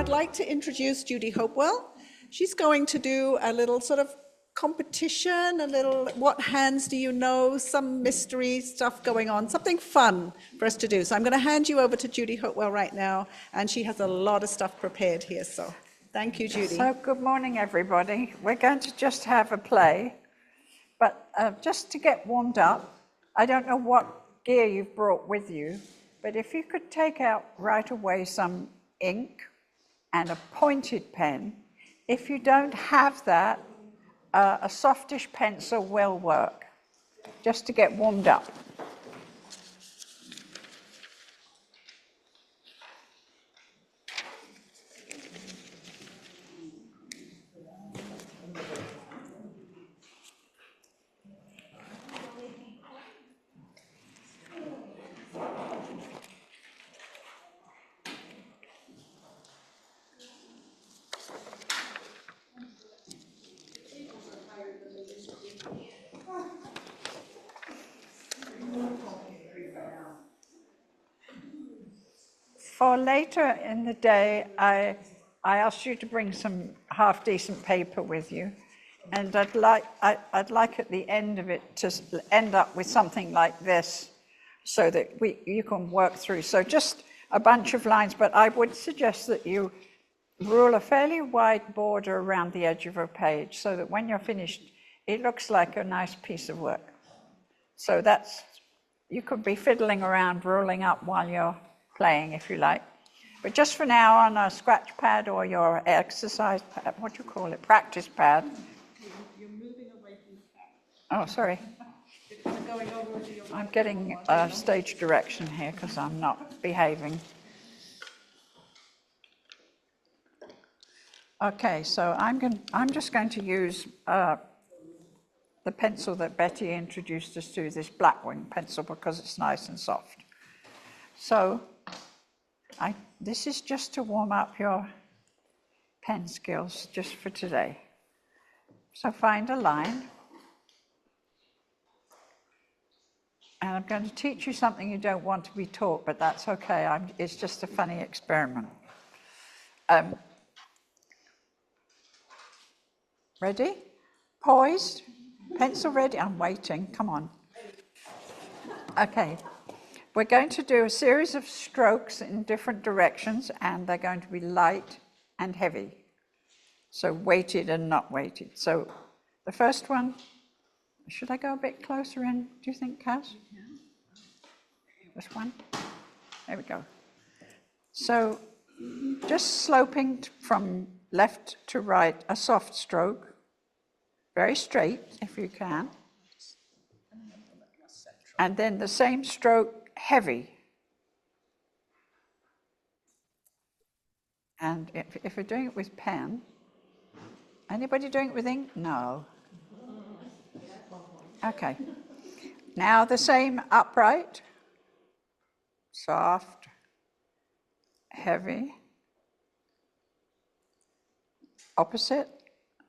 I'd like to introduce Judi Hopewell. She's going to do a little sort of competition, a little what hands do you know, some mystery stuff going on, something fun for us to do. So I'm going to hand you over to Judi Hopewell right now, and she has a lot of stuff prepared here. So thank you, Judi. So good morning, everybody. We're going to just have a play, but just to get warmed up, I don't know what gear you've brought with you, but if you could take out right away some ink and a pointed pen. If you don't have that, a softish pencil will work, just to get warmed up. For later in the day, I asked you to bring some half-decent paper with you, and I'd like at the end of it to end up with something like this, so that you can work through. So just a bunch of lines, but I would suggest that you rule a fairly wide border around the edge of a page, so that when you're finished, it looks like a nice piece of work. So you could be fiddling around, ruling up while you're playing, if you like. But just for now, on a scratch pad or your exercise pad, what do you call it, practice pad. You're moving away from the camera. Oh, sorry. You're kind of going over to your I'm getting stage direction here because I'm not behaving. Okay, so I'm just going to use the pencil that Betty introduced us to, this Blackwing pencil, because it's nice and soft. So this is just to warm up your pen skills just for today. So find a line. And I'm going to teach you something you don't want to be taught, but that's okay. It's just a funny experiment. Ready? Poised? Pencil ready? I'm waiting. Come on. Okay. We're going to do a series of strokes in different directions, and they're going to be light and heavy. So weighted and not weighted. So the first one, should I go a bit closer in, do you think, Kaz? This one? There we go. So just sloping from left to right, a soft stroke, very straight if you can. And then the same stroke, heavy. And if you're doing it with pen, anybody doing it with ink? No. Okay. Now the same upright, soft, heavy. Opposite,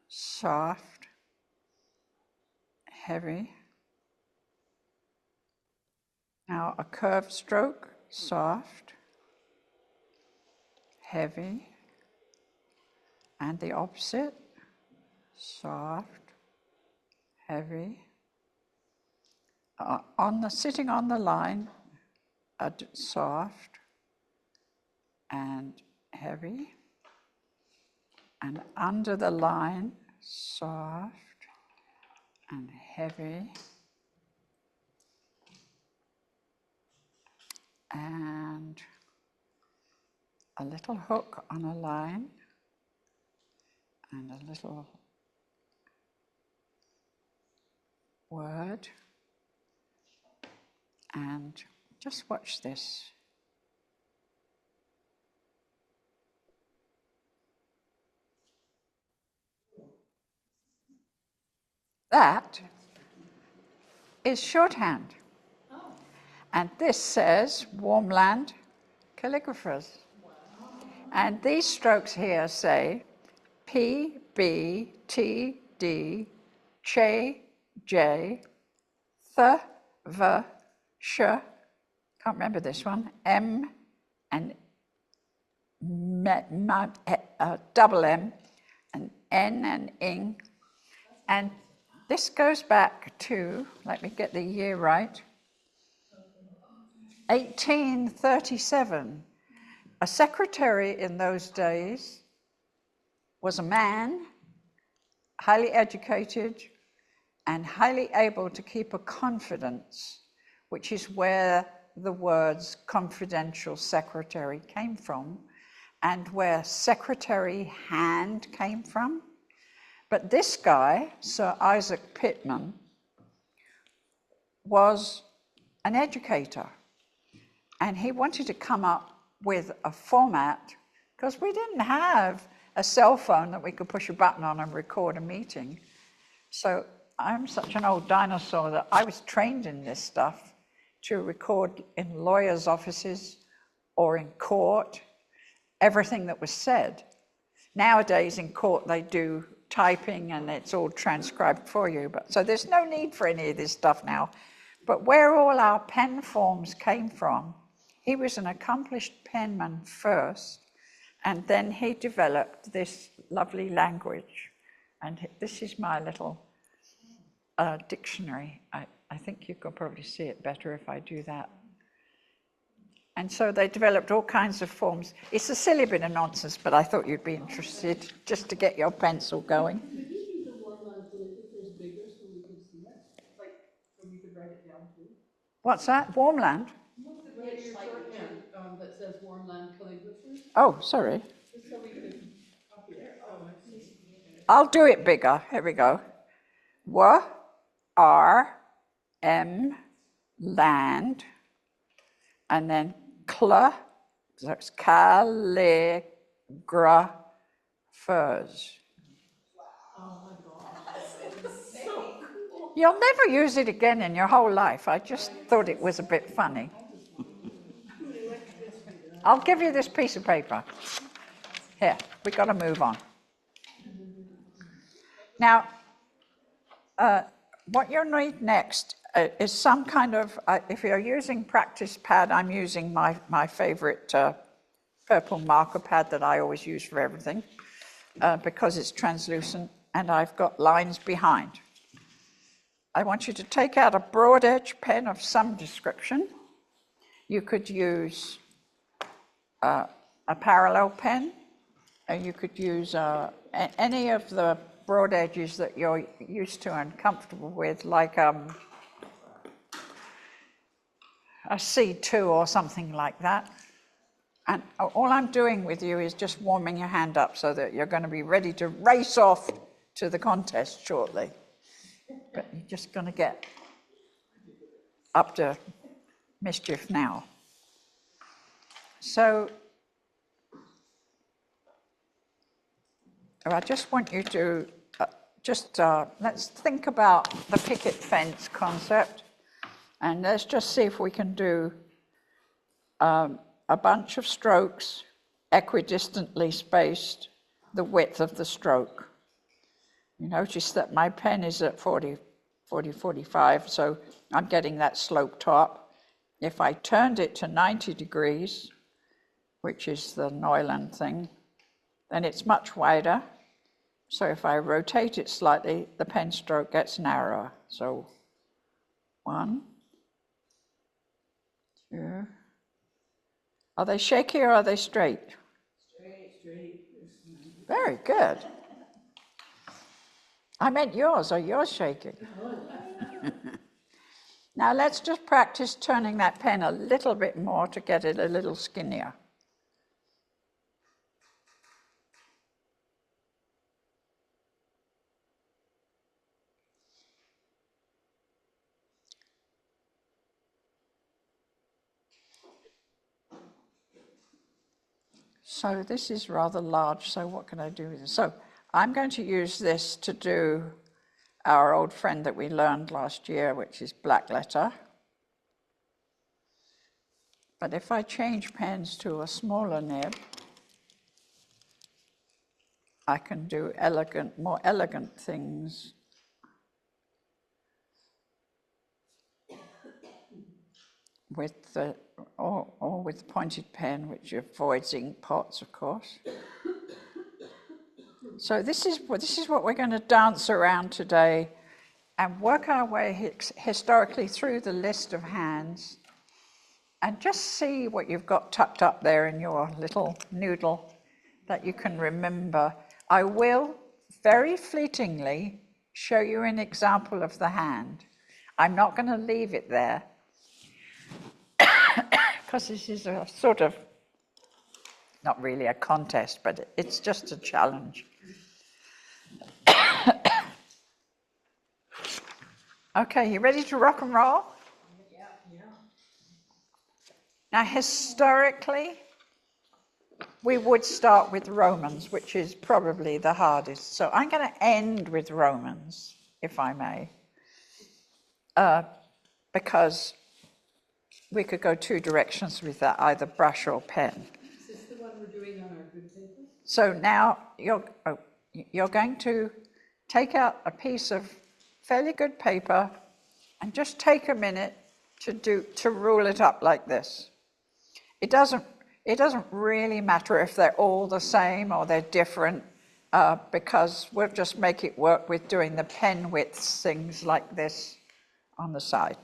soft, heavy. Now a curved stroke, soft, heavy, and the opposite, soft, heavy. Sitting on the line, soft and heavy, and under the line, soft and heavy. And a little hook on a line, and a little word, and just watch this. That is shorthand. And this says Warmland, Calligraphers. And these strokes here say P, B, T, D, Ch, J, Th, V, Sh, can't remember this one, M, and double M, an N and ing. And this goes back to, let me get the year right, 1837. A secretary in those days was a man, highly educated and highly able to keep a confidence, which is where the words confidential secretary came from and where secretary hand came from. But this guy, Sir Isaac Pitman, was an educator, and he wanted to come up with a format because we didn't have a cell phone that we could push a button on and record a meeting. So I'm such an old dinosaur that I was trained in this stuff to record in lawyers' offices or in court, everything that was said. Nowadays in court they do typing and it's all transcribed for you, but so there's no need for any of this stuff now. But where all our pen forms came from, he was an accomplished penman first, and then he developed this lovely language. And this is my little dictionary. I think you could probably see it better if I do that. And so they developed all kinds of forms. It's a silly bit of nonsense, but I thought you'd be interested just to get your pencil going. Could you use the Warmland calligraphers bigger so we could see it? Like, so we could write it down too? What's that? Warmland? What's the right shorthand that says Warmland calligraphers? Oh, sorry. Just so we could copy it. Oh, I see. I'll do it bigger. Here we go. Land, and then so it's calligraphers. Oh my gosh, it's so cool. You'll never use it again in your whole life. I just thought it was a bit funny. I'll give you this piece of paper. Here, we've got to move on. Now, what you'll need next is some kind of, if you're using practice pad, I'm using my favorite purple marker pad that I always use for everything because it's translucent and I've got lines behind. I want you to take out a broad edge pen of some description. You could use a parallel pen, or you could use any of the broad edges that you're used to and comfortable with, like a C2 or something like that. And all I'm doing with you is just warming your hand up so that you're going to be ready to race off to the contest shortly. But you're just going to get up to mischief now. So I just want you to let's think about the picket fence concept, and let's just see if we can do a bunch of strokes equidistantly spaced the width of the stroke. You notice that my pen is at 45, so I'm getting that slope top. If I turned it to 90 degrees, which is the Neuland thing, then it's much wider. So if I rotate it slightly, the pen stroke gets narrower. So 1, 2. Are they shaky or are they straight? Straight. Very good. I meant yours. Are yours shaking? Now let's just practice turning that pen a little bit more to get it a little skinnier. So this is rather large, so what can I do with it? So I'm going to use this to do our old friend that we learned last year, which is black letter. But if I change pens to a smaller nib, I can do more elegant things. With the or with the pointed pen, which avoids ink pots, of course. So this is what we're going to dance around today and work our way historically through the list of hands and just see what you've got tucked up there in your little noodle that you can remember. I will very fleetingly show you an example of the hand. I'm not going to leave it there because this is a sort of, not really a contest, but it's just a challenge. Okay, you ready to rock and roll? Yeah. Now, historically, we would start with Romans, which is probably the hardest. So I'm going to end with Romans, if I may, because we could go two directions with that, either brush or pen. Is this the one we're doing on our good paper? So now you're going to take out a piece of fairly good paper and just take a minute to rule it up like this. It doesn't really matter if they're all the same or they're different, because we'll just make it work with doing the pen widths, things like this on the side.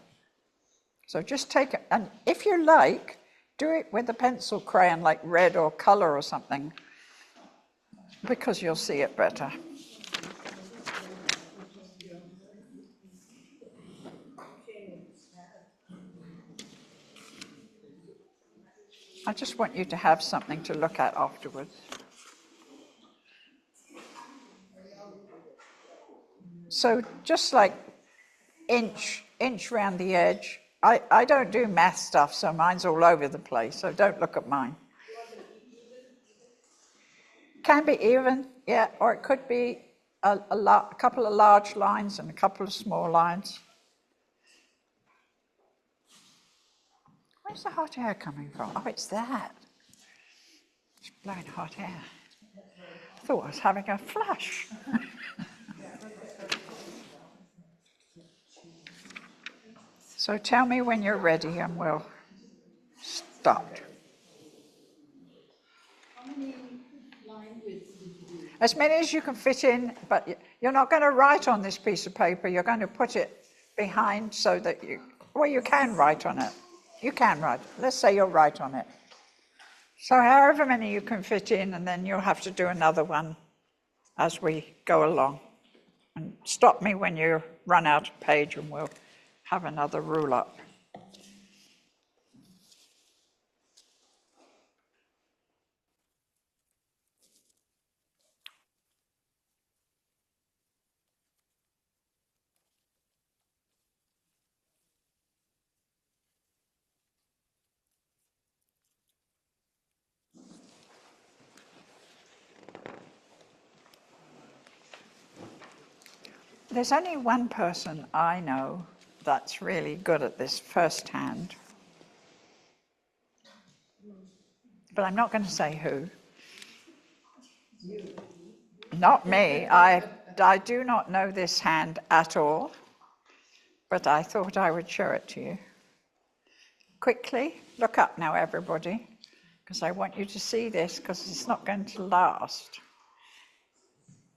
So just take it, and if you like, do it with a pencil crayon like red or color or something, because you'll see it better. I just want you to have something to look at afterwards. So just like inch round the edge. I don't do math stuff, so mine's all over the place, so don't look at mine. Can be even, yeah, or it could be a couple of large lines and a couple of small lines. Where's the hot air coming from? Oh, it's that. It's blowing hot air. I thought I was having a flush. So tell me when you're ready and we'll start. How many line widths did you do? As many as you can fit in, but you're not going to write on this piece of paper. You're going to put it behind so that you can write on it. You can write. Let's say you'll write on it. So however many you can fit in, and then you'll have to do another one as we go along. And stop me when you run out of page and we'll have another rule up. There's only one person I know that's really good at this firsthand, but I'm not going to say who. Not me. I do not know this hand at all, but I thought I would show it to you. Quickly, look up now, everybody, because I want you to see this, because it's not going to last.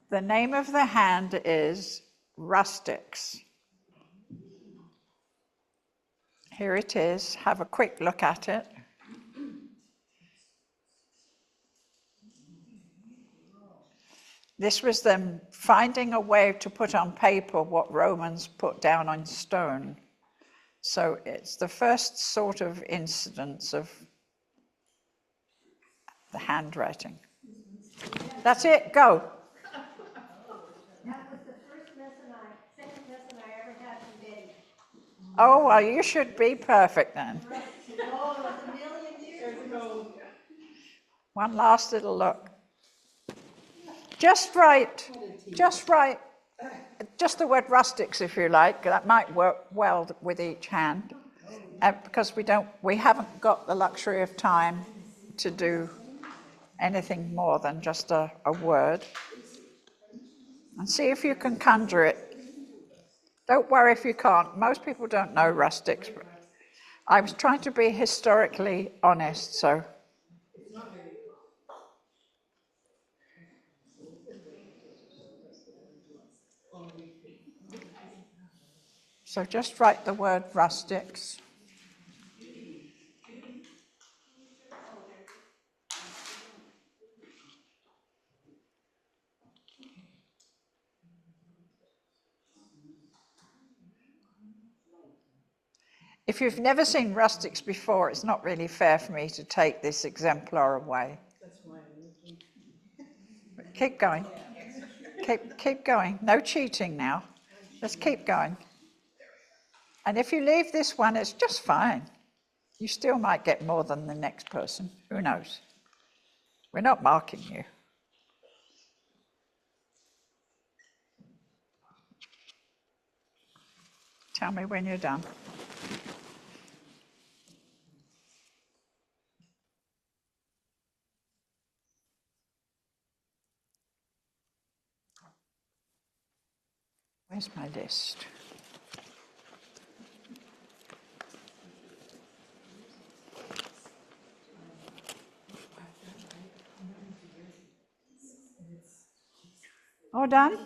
The name of the hand is Rustics. Here it is. Have a quick look at it. This was them finding a way to put on paper what Romans put down on stone. So it's the first sort of incidence of the handwriting. That's it, go. That was the second lesson I ever had from Betty. Oh, well, you should be perfect then. Oh, it was a million years ago. One last little look. Just write just the word rustics, if you like. That might work well with each hand, because we haven't got the luxury of time to do anything more than just a word. And see if you can conjure it. Don't worry if you can't. Most people don't know rustics. But I was trying to be historically honest, so. So just write the word rustics. If you've never seen rustics before, it's not really fair for me to take this exemplar away. That's why I'm looking. But keep going. Keep going. No cheating now. Let's keep going. And if you leave this one, it's just fine. You still might get more than the next person. Who knows? We're not marking you. Tell me when you're done. Where's my list? All done?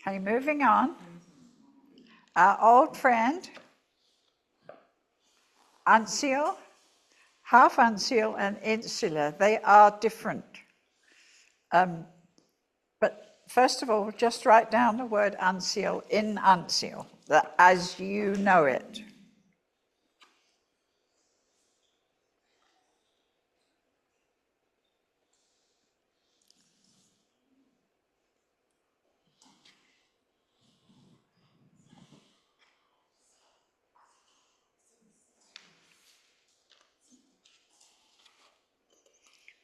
Okay, moving on. Our old friend, uncial, half uncial and insular, they are different. But first of all, just write down the word uncial in uncial, as you know it.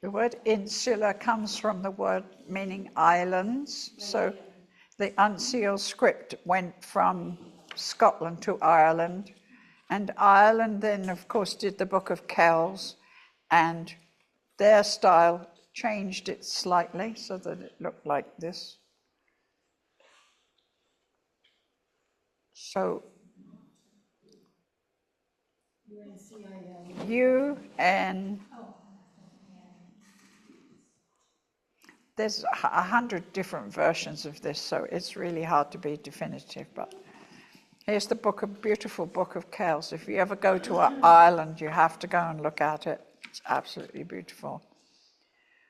The word insular comes from the word meaning islands. So the uncial script went from Scotland to Ireland. And Ireland then, of course, did the Book of Kells, and their style changed it slightly so that it looked like this. So UN. There's 100 different versions of this, so it's really hard to be definitive. But here's the beautiful Book of Kells. If you ever go to Ireland, you have to go and look at it. It's absolutely beautiful.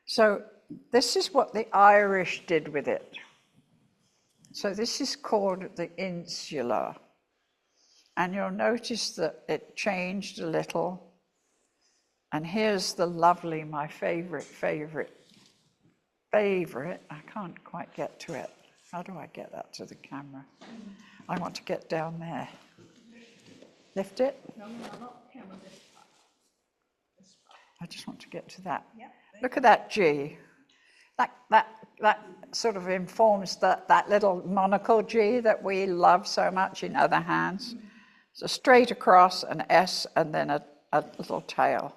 So this is what the Irish did with it. So this is called the insular. And you'll notice that it changed a little. And here's the lovely, my favorite, I can't quite get to it. How do I get that to the camera? I want to get down there. Lift it. No, not camera this part. I just want to get to that. Look at that G. That sort of informs that little monocle G that we love so much in other hands. So straight across an S and then a little tail.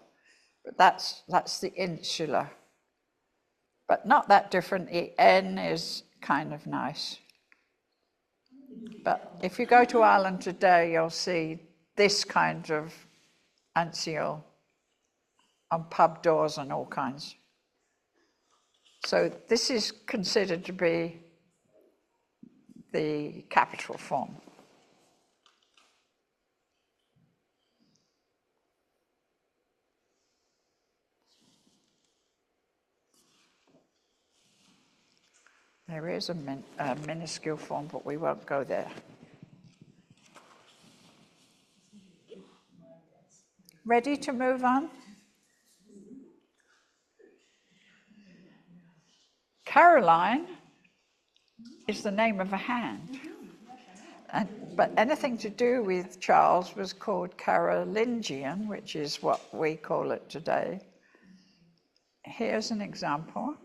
But that's the insular. But not that different. The N is kind of nice. But if you go to Ireland today, you'll see this kind of uncial on pub doors and all kinds. So this is considered to be the capital form. There is a minuscule form, but we won't go there. Ready to move on? Caroline is the name of a hand. But anything to do with Charles was called Carolingian, which is what we call it today. Here's an example.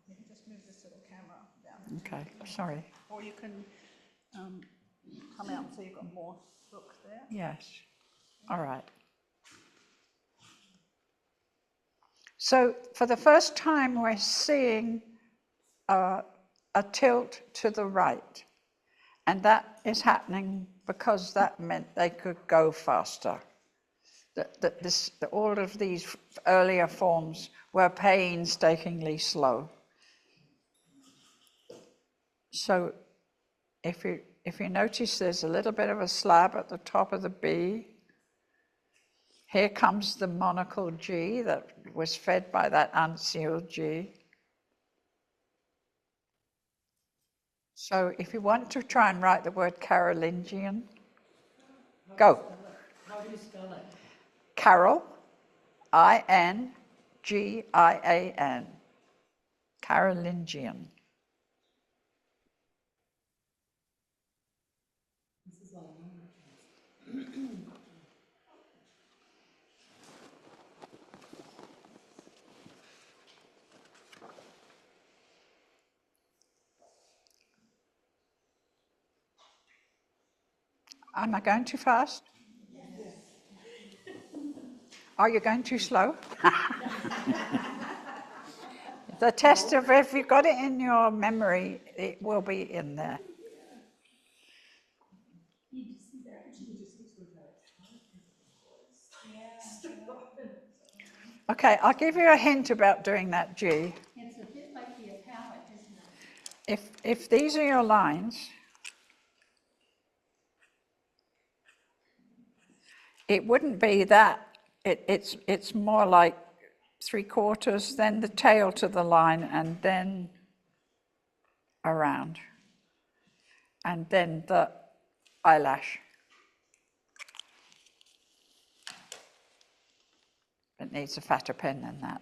You can just move this little camera down. Okay, sorry. Or you can come out so you've got more look there. Yes, all right. So for the first time, we're seeing a tilt to the right. And that is happening because that meant they could go faster. That all of these earlier forms were painstakingly slow. So if you notice there's a little bit of a slab at the top of the B. Here comes the monocle G that was fed by that unsealed G. So if you want to try and write the word Carolingian, go. How do you spell it? Carol, I-N-G-I-A-N. Carolingian. This is all number. Am I going too fast? Yes. Are you going too slow? The test of if you've got it in your memory, it will be in there. Okay, I'll give you a hint about doing that G. It's a bit like the italic, isn't it? If these are your lines, it wouldn't be that. It's more like 3/4, then the tail to the line, and then around, and then the eyelash. It needs a fatter pen than that.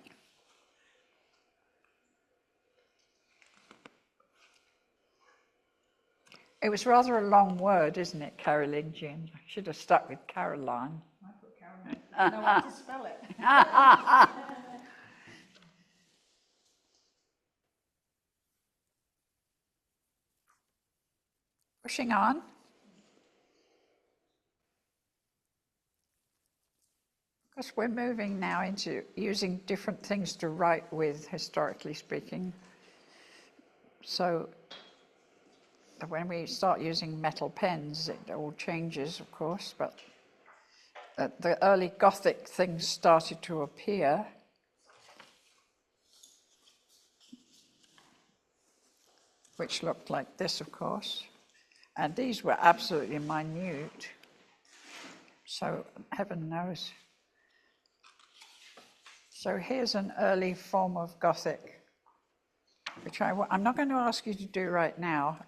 It was rather a long word, isn't it, Carolingian? I should have stuck with Caroline. I put Caroline. I know how to spell it. Pushing on. Because we're moving now into using different things to write with, historically speaking. So when we start using metal pens, it all changes, of course, but the early Gothic things started to appear. Which looked like this, of course. And these were absolutely minute. So heaven knows. So here's an early form of Gothic, which I'm not going to ask you to do right now.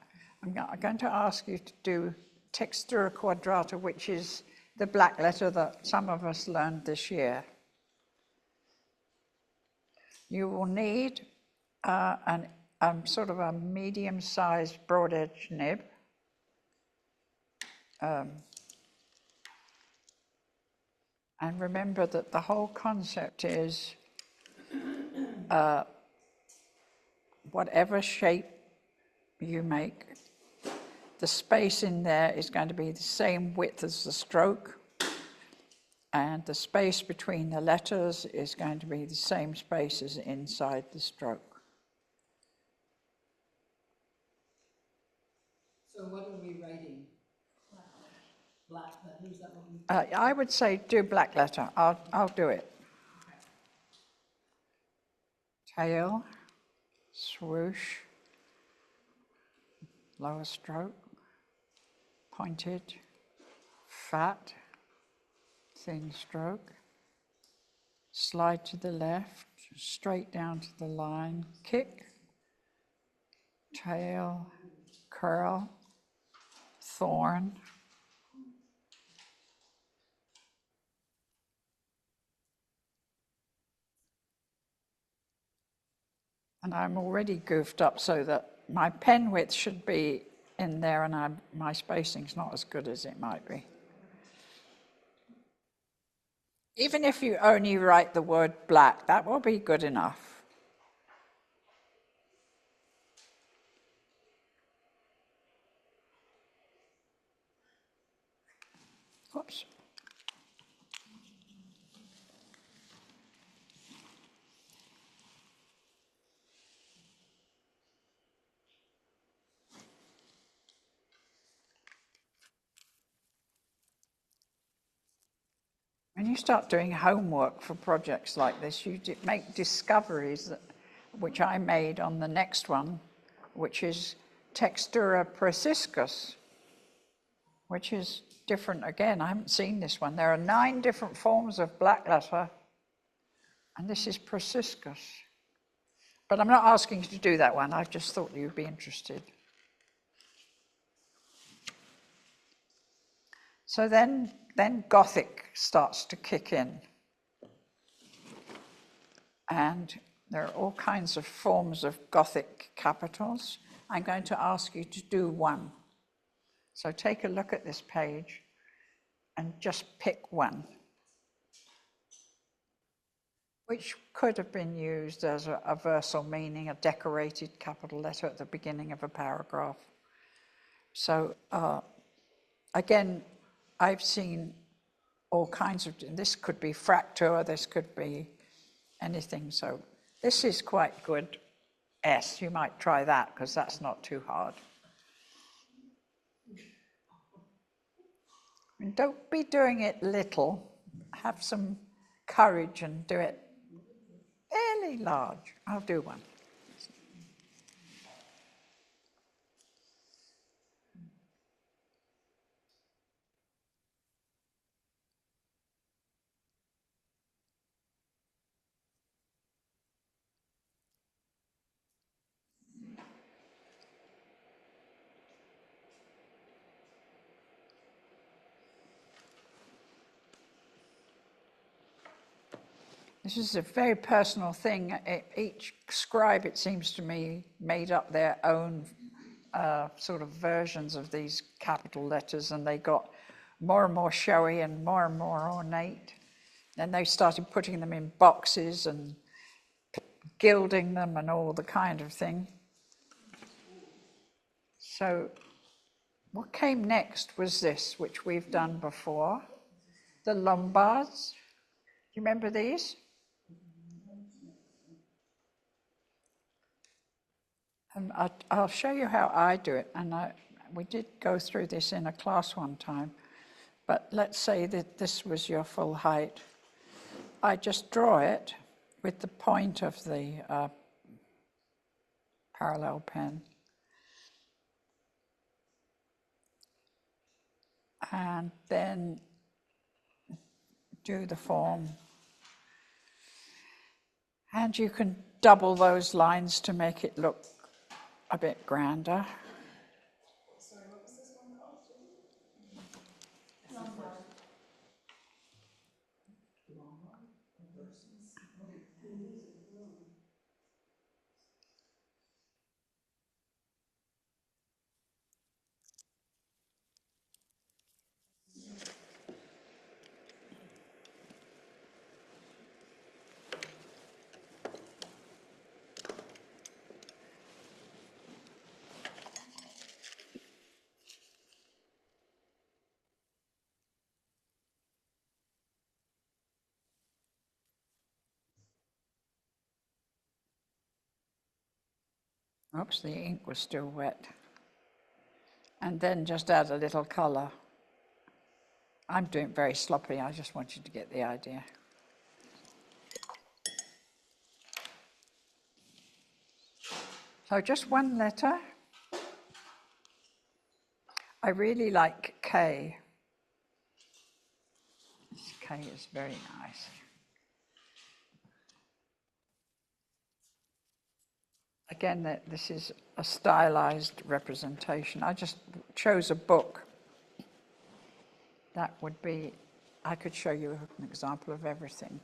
I'm going to ask you to do Textura Quadrata, which is the black letter that some of us learned this year. You will need sort of a medium-sized broad-edge nib. And remember that the whole concept is whatever shape you make, the space in there is going to be the same width as the stroke, and the space between the letters is going to be the same space as inside the stroke. So what are we writing? Black letter, is that what we? I would say do black letter. I'll do it. Tail, swoosh, lower stroke, pointed, fat, thin stroke, slide to the left, straight down to the line, kick, tail, curl, thorn. And I'm already goofed up so that my pen width should be in there, and my spacing's not as good as it might be. Even if you only write the word black, that will be good enough. Oops. when you start doing homework for projects like this, you make discoveries which I made on the next one, which is Textura preciscus, which is different again. I haven't seen this one. There are 9 different forms of black letter, and this is preciscus. But I'm not asking you to do that one. I just thought you'd be interested. So then Gothic starts to kick in. And there are all kinds of forms of Gothic capitals. I'm going to ask you to do one. So take a look at this page and just pick one, which could have been used as a versal meaning, a decorated capital letter at the beginning of a paragraph. So again, I've seen all kinds of, this could be Fraktur, this could be anything. So this is quite good. S, you might try that because that's not too hard. And don't be doing it little. Have some courage and do it fairly large. I'll do one. This is a very personal thing. Each scribe, it seems to me, made up their own sort of versions of these capital letters, and they got more and more showy and more ornate. Then they started putting them in boxes and gilding them and all the kind of thing. So what came next was this, which we've done before, the Lombards. Do you remember these? And I'll show you how I do it. And we did go through this in a class one time. But let's say that this was your full height. I just draw it with the point of the parallel pen. And then do the form. And you can double those lines to make it look a bit grander. Sorry, what was this one called? Oops, the ink was still wet. And then just add a little colour. I'm doing it very sloppy, I just want you to get the idea. So just one letter. I really like K. This K is very nice. Again, this is a stylized representation. I just chose a book. That would be, I could show you an example of everything.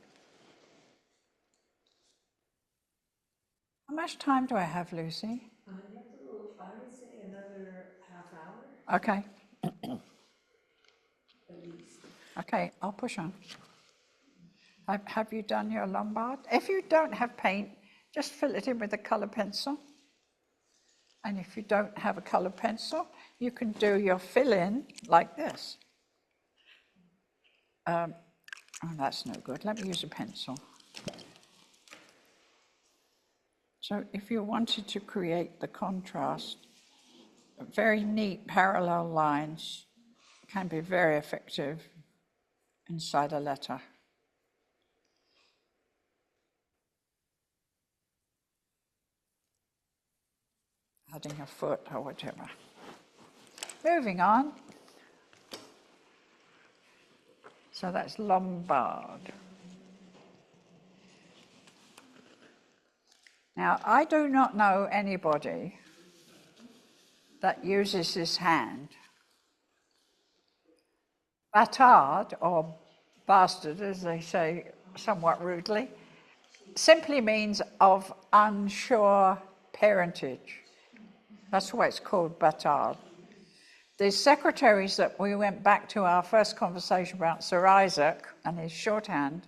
How much time do I have, Lucy? You have to go, I would say another half hour Okay, at least. okay, I'll push on. Have you done your Lombard? If you don't have paint, just fill it in with a colour pencil. And if you don't have a colour pencil, you can do your fill-in like this. Oh, that's no good. Let me use a pencil. So if you wanted to create the contrast, very neat parallel lines can be very effective inside a letter. adding a foot or whatever. Moving on. So that's Lombard. Now, I do not know anybody that uses this hand. Bâtard, or bastard, as they say somewhat rudely, simply means of unsure parentage. That's why it's called bâtard. The secretaries that we went back to our first conversation about Sir Isaac and his shorthand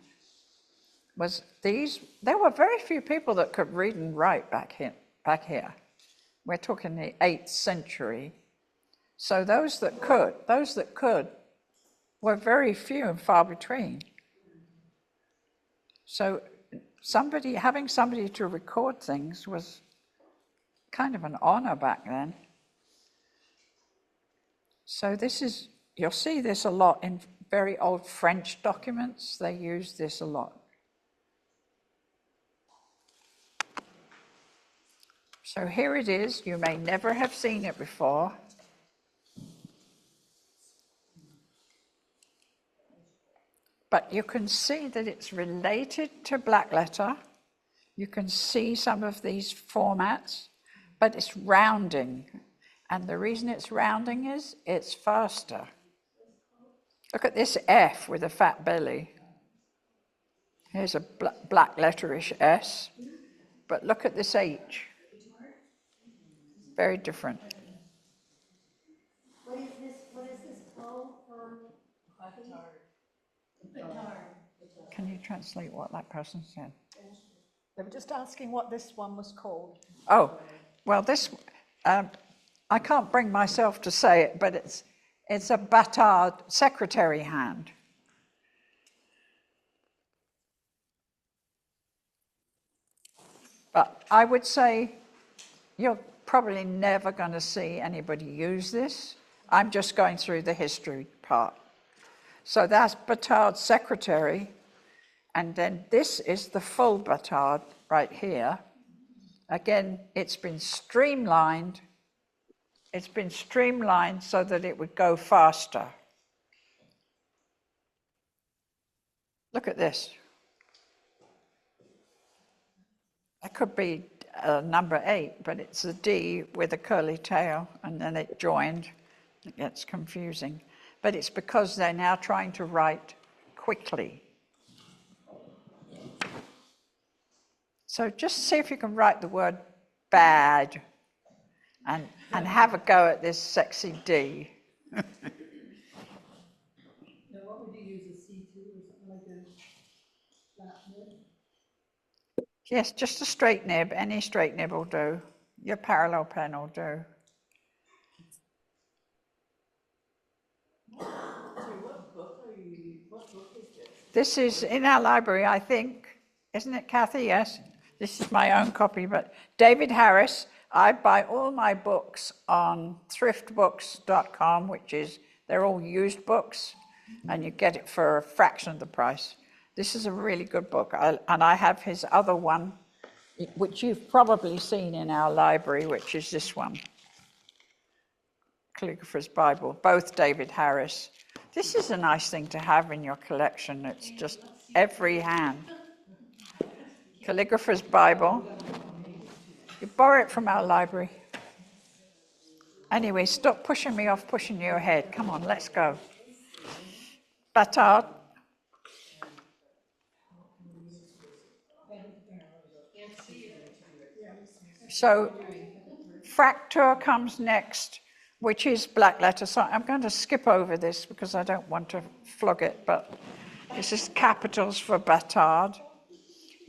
was these. There were very few people that could read and write back here. We're talking the 8th century. So those that could were very few and far between. So having somebody to record things was kind of an honor back then. So you'll see this a lot in very old French documents. They use this a lot. So here it is. You may never have seen it before. But you can see that it's related to blackletter. You can see some of these formats, but it's rounding. And the reason it's rounding is it's faster. Look at this F with a fat belly. Here's a black letterish S, but look at this H. Very different. What is this called? Can you translate what that person said? They were just asking what this one was called. Oh, well, this, I can't bring myself to say it, but it's a bâtard secretary hand. But I would say you're probably never going to see anybody use this. I'm just going through the history part. So that's bâtard secretary, and then this is the full bâtard right here. Again, it's been streamlined. It's been streamlined so that it would go faster. Look at this. That could be number 8, but it's a D with a curly tail, and then it joined. It gets confusing. But it's because they're now trying to write quickly. So just see if you can write the word bad and have a go at this sexy D. Now, what would you use, a C2 or something like a flat nib? Yes, just a straight nib. Any straight nib will do. Your parallel pen will do. What book is this? This is in our library, I think. Isn't it, Kathy? Yes. This is my own copy, but David Harris. I buy all my books on thriftbooks.com, which is, they're all used books, and you get it for a fraction of the price. This is a really good book, and I have his other one, which you've probably seen in our library, which is this one, Calligrapher's Bible, both David Harris. This is a nice thing to have in your collection. It's just every hand. Calligrapher's Bible. You borrow it from our library. Anyway, stop pushing me off, pushing you ahead. Come on, let's go. Bâtard. So Fracture comes next, which is black letter. So I'm going to skip over this because I don't want to flog it, but this is capitals for Bâtard.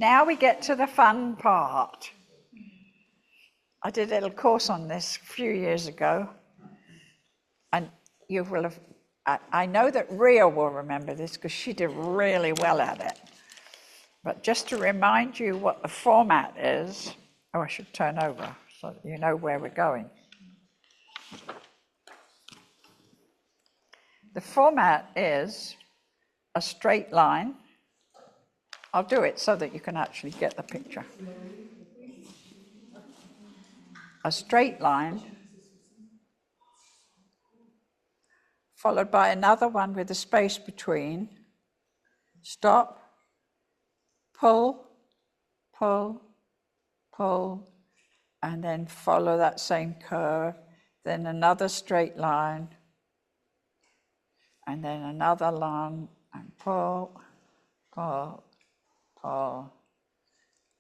Now we get to the fun part. I did a little course on this a few years ago, and you will have, I know that Ria will remember this because she did really well at it. But just to remind you what the format is, oh, I should turn over so that you know where we're going. The format is a straight line. I'll do it so that you can actually get the picture. a straight line, followed by another one with a space between. Stop, pull, pull, pull, and then follow that same curve. Then another straight line, and then another line, and pull, pull, pull,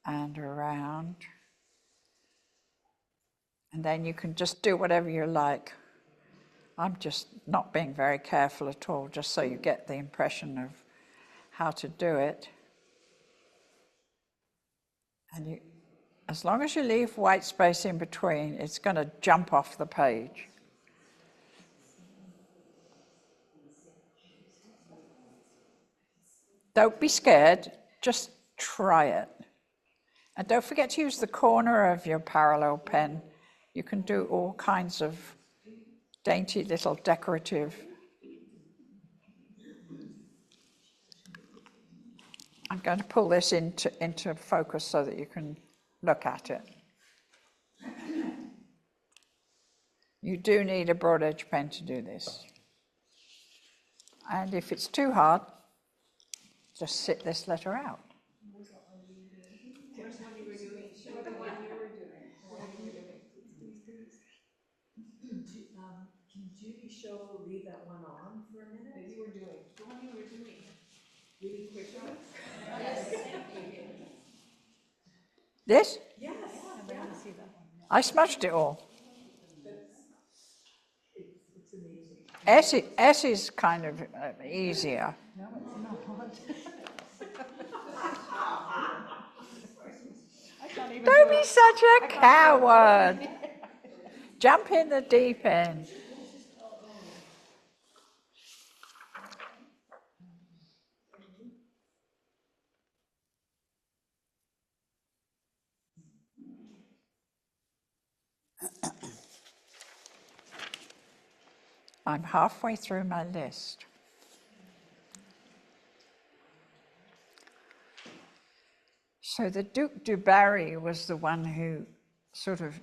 and around. And then you can just do whatever you like. I'm just not being very careful at all, just so you get the impression of how to do it. And you, as long as you leave white space in between, it's going to jump off the page. Don't be scared, just try it. And don't forget to use the corner of your parallel pen. You can do all kinds of dainty little decorative. I'm going to pull this into focus so that you can look at it. You do need a broad edge pen to do this. And if it's too hard, just sit this letter out. Can Judy leave that one on for a minute? That you were doing, the one you were doing, really quick ones? This? Yes. I smudged it all. It's amazing. S is kind of easier. No, it's not. Don't be such a coward. Jump in the deep end. I'm halfway through my list. So the Duc du Barry was the one who sort of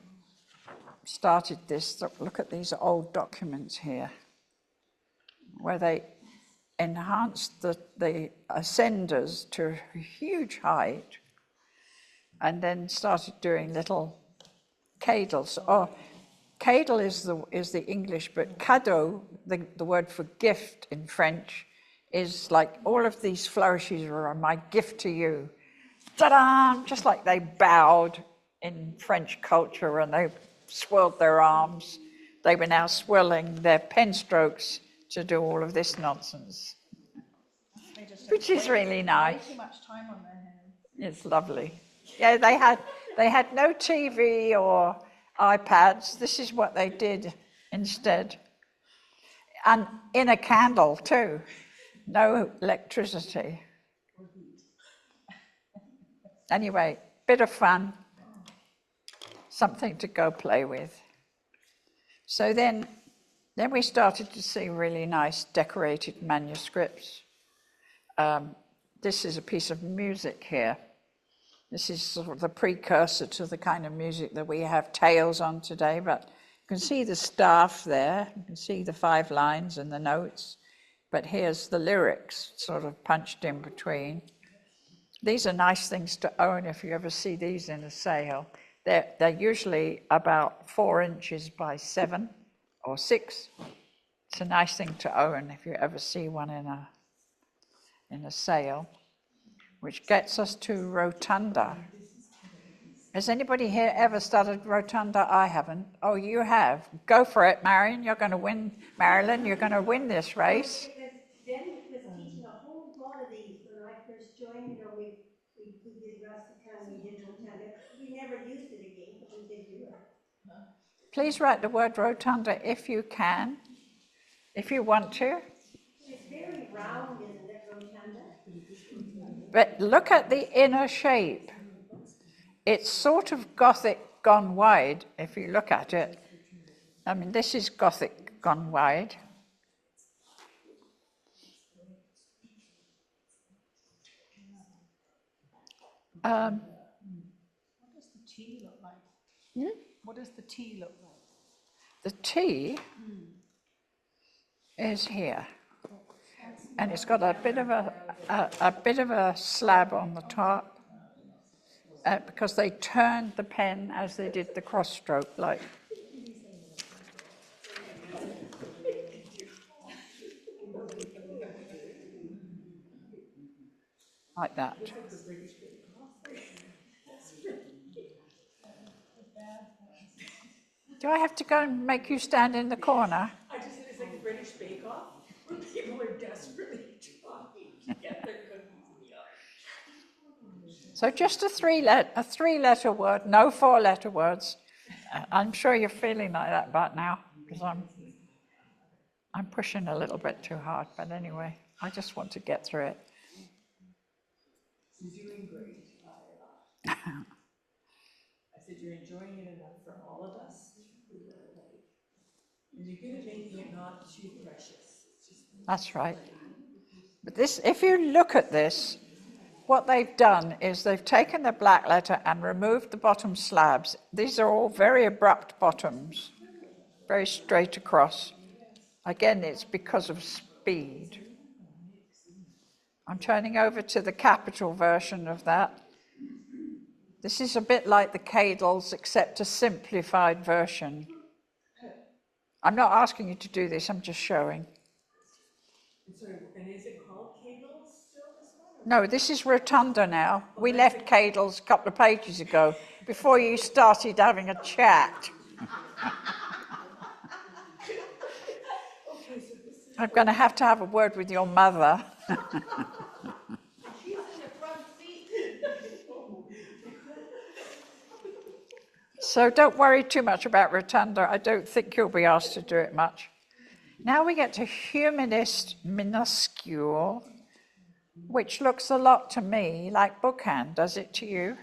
started this. Look at these old documents here, where they enhanced the ascenders to a huge height and then started doing little cadles. Oh, cadle is the English, but cadeau, the word for gift in French, is like all of these flourishes are my gift to you. Ta-da! Just like they bowed in French culture and they swirled their arms, they were now swirling their pen strokes to do all of this nonsense, which is really nice. Too much time on their hands. It's lovely. Yeah, they had no TV or iPads. This is what they did instead. And in a candle too. No electricity. Anyway, bit of fun. Something to go play with. So then we started to see really nice decorated manuscripts. This is a piece of music here. This is sort of the precursor to the kind of music that we have tales on today, but you can see the staff there, you can see the 5 lines and the notes, but here's the lyrics sort of punched in between. These are nice things to own if you ever see these in a sale. They're usually about 4 inches by 7 or 6. It's a nice thing to own if you ever see one in a sale. Which gets us to Rotunda. Has anybody here ever studied Rotunda? I haven't. Oh, you have. Go for it, Marion. You're going to win. Marilyn, you're going to win this race. Ben was teaching a whole lot of these when I first joined. We did Rusticon, we did Rotunda. We never used it again, but we did do it. Please write the word Rotunda if you can, if you want to. It's very round, isn't it, Rotunda? But look at the inner shape. It's sort of Gothic gone wide, if you look at it. I mean, this is Gothic gone wide. What does the T look like? What does the T look like? The T is here. And it's got a bit of a slab on the top because they turned the pen as they did the cross stroke, like that. Do I have to go and make you stand in the corner? I just said it's like a British Bake Off, where people are desperately trying to get their cookies in the oven. So just a three-letter word, no four-letter words. I'm sure you're feeling like that right now because I'm pushing a little bit too hard, but anyway, I just want to get through it. You're doing great. I said you're enjoying it enough for all of us. And you're good at making it not too precious. It's just That's right. But this, if you look at this, what they've done is they've taken the black letter and removed the bottom slabs. These are all very abrupt bottoms, very straight across. Again, it's because of speed. I'm turning over to the capital version of that. This is a bit like the Cadles, except a simplified version. I'm not asking you to do this, I'm just showing. and is it called Kegels still this one? No, this is Rotunda now. We left Cadles a couple of pages ago, before you started having a chat. I'm going to have a word with your mother. She's in the front seat. So don't worry too much about Rotunda. I don't think you'll be asked to do it much. Now we get to humanist minuscule, which looks a lot to me like bookhand. Does it to you?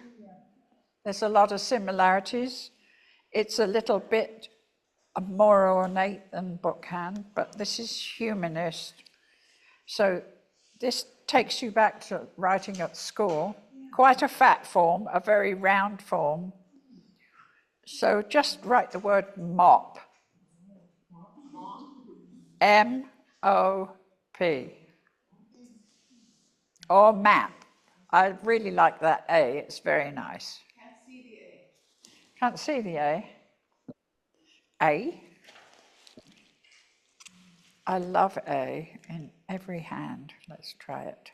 There's a lot of similarities. It's a little bit more ornate than bookhand, but this is humanist. So this takes you back to writing at school. Quite a fat form, a very round form. So just write the word mop. M-O-P. Or map. I really like that A, it's very nice. Can't see the A. Can't see the A. A. I love A in every hand. Let's try it.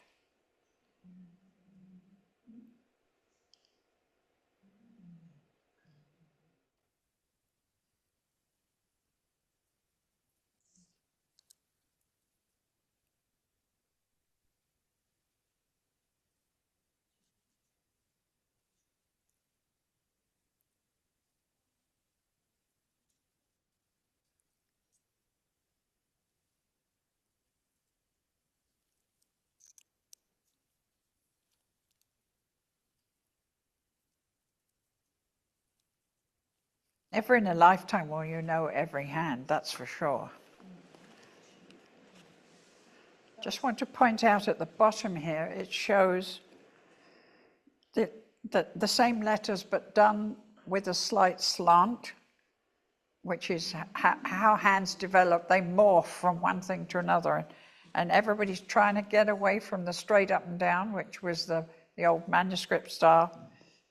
Never in a lifetime will you know every hand, that's for sure. Just want to point out at the bottom here, it shows the same letters but done with a slight slant, which is how hands develop. They morph from one thing to another. And everybody's trying to get away from the straight up and down, which was the old manuscript style,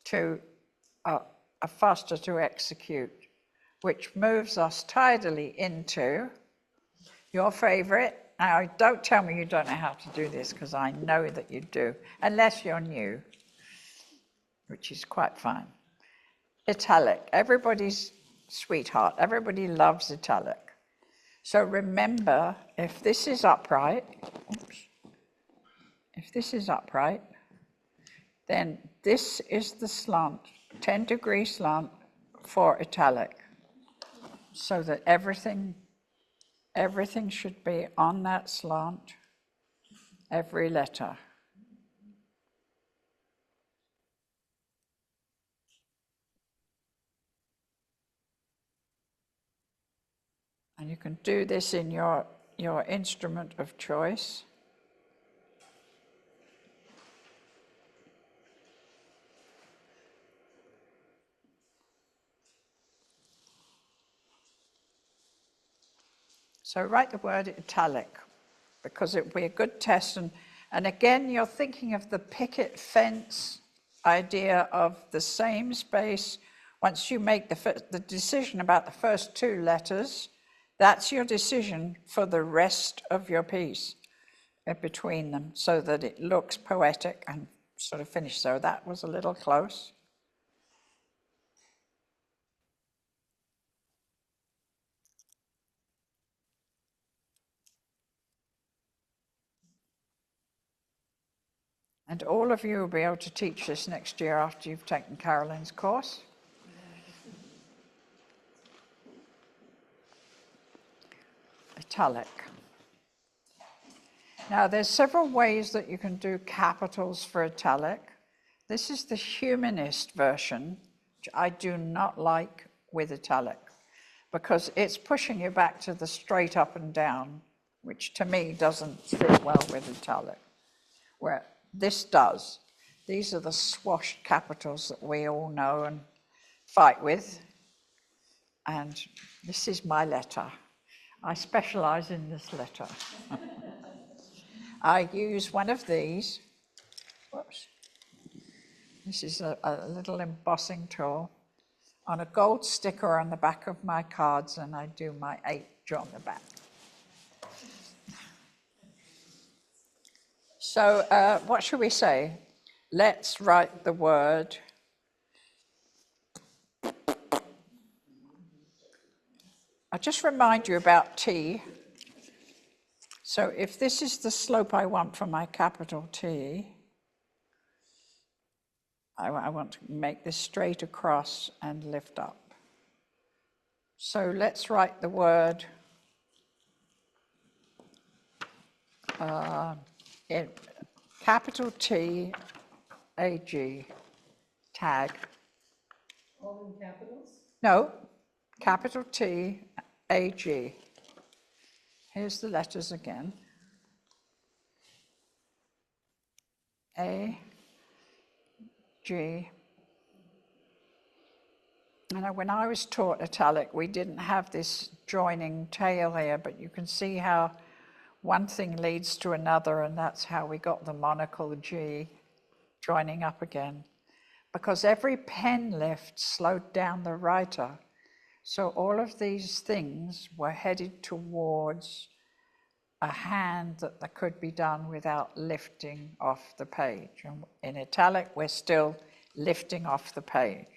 to a faster to execute, which moves us tidily into your favorite. Now, don't tell me you don't know how to do this, because I know that you do, unless you're new, which is quite fine. Italic, everybody's sweetheart. Everybody loves italic. So remember, if this is upright, then this is the slant, 10-degree slant for italic, so that everything should be on that slant, every letter. And you can do this in your instrument of choice. So write the word italic, because it will be a good test. And again, you're thinking of the picket fence idea of the same space. Once you make the decision about the first two letters, that's your decision for the rest of your piece between them, so that it looks poetic and sort of finished. So that was a little close. And all of you will be able to teach this next year after you've taken Caroline's course. Italic. Now, there's several ways that you can do capitals for italic. This is the humanist version, which I do not like with italic, because it's pushing you back to the straight up and down, which to me doesn't fit well with italic, where this does. These are the swashed capitals that we all know and fight with. And this is my letter. I specialize in this letter. I use one of these. Whoops. This is a little embossing tool on a gold sticker on the back of my cards, and I do my H on the back. So what should we say? Let's write the word. I'll just remind you about T. So if this is the slope I want for my capital T, I want to make this straight across and lift up. So let's write the word in capital T, A-G, tag. All in capitals? No, capital T, A-G. Here's the letters again. A, G. And when I was taught italic, we didn't have this joining tail here, but you can see how one thing leads to another, and that's how we got the monocle G joining up again. Because every pen lift slowed down the writer. So all of these things were headed towards a hand that could be done without lifting off the page. And in italic, we're still lifting off the page.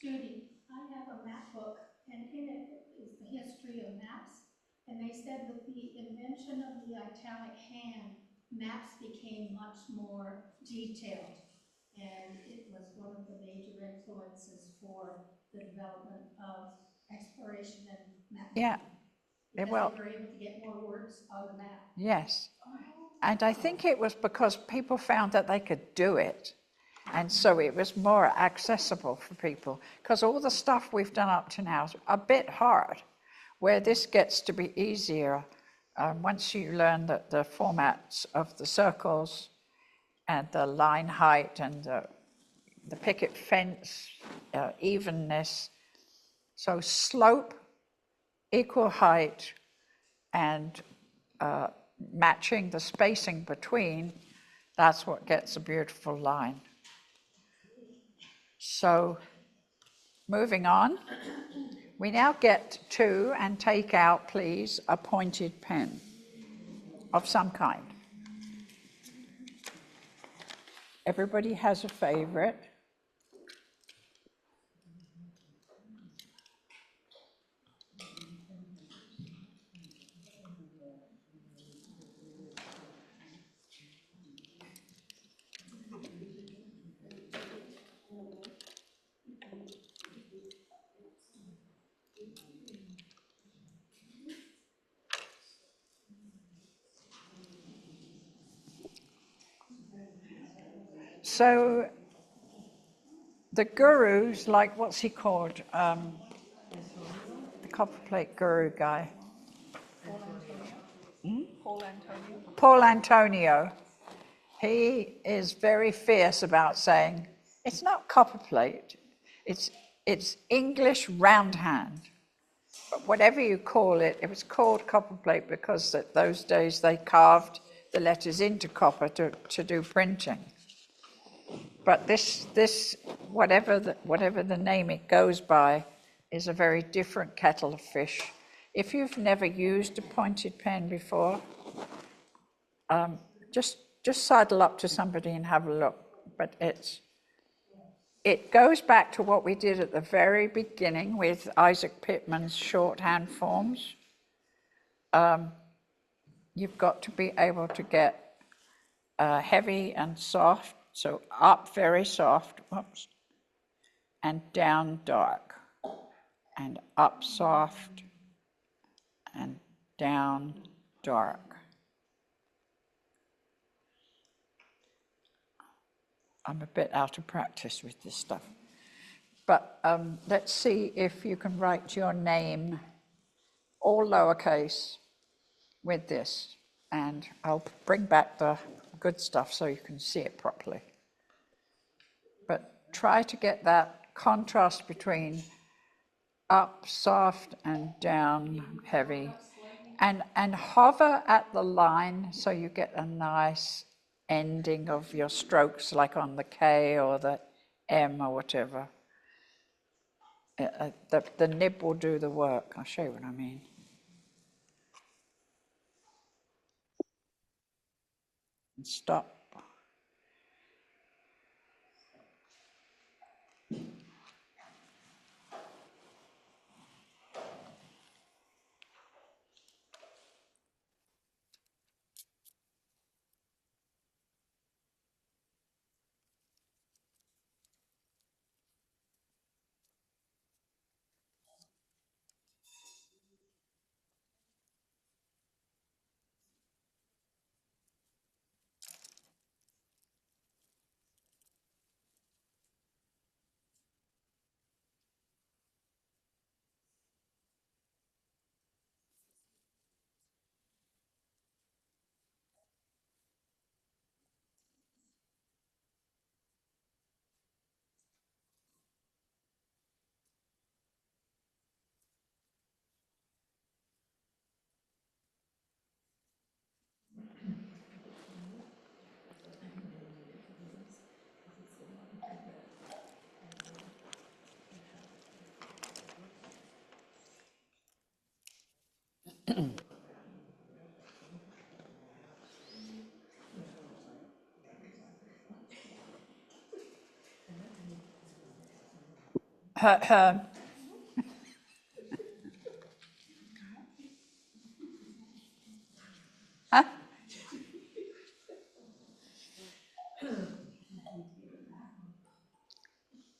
Judi, I have a map book, and in it is the history of maps. And they said with the invention of the italic hand, maps became much more detailed. And it was one of the major influences for the development of exploration and map. Yeah. Because Well, they were able to get more words on the map. Yes. And I think it was because people found that they could do it. And so it was more accessible for people. Because all the stuff we've done up to now is a bit hard, where this gets to be easier once you learn the formats of the circles and the line height and the picket fence, evenness. So slope, equal height, and matching the spacing between, that's what gets a beautiful line. So moving on, we now get to, and take out, please, a pointed pen of some kind. Everybody has a favorite. So the gurus, like, what's he called? The copperplate guru guy. Paul Antonio. He is very fierce about saying, it's not copperplate, it's English roundhand. But whatever you call it, it was called copperplate because at those days they carved the letters into copper to do printing. But this whatever the name it goes by is a very different kettle of fish. If you've never used a pointed pen before, just sidle up to somebody and have a look. But it goes back to what we did at the very beginning with Isaac Pitman's shorthand forms. You've got to be able to get heavy and soft, so up very soft, whoops, and down dark, and up soft, and down dark. I'm a bit out of practice with this stuff. But let's see if you can write your name, all lowercase, with this. And I'll bring back the good stuff so you can see it properly. But try to get that contrast between up soft and down heavy. And hover at the line so you get a nice ending of your strokes, like on the K or the M or whatever. The nib will do the work. I'll show you what I mean. And stop.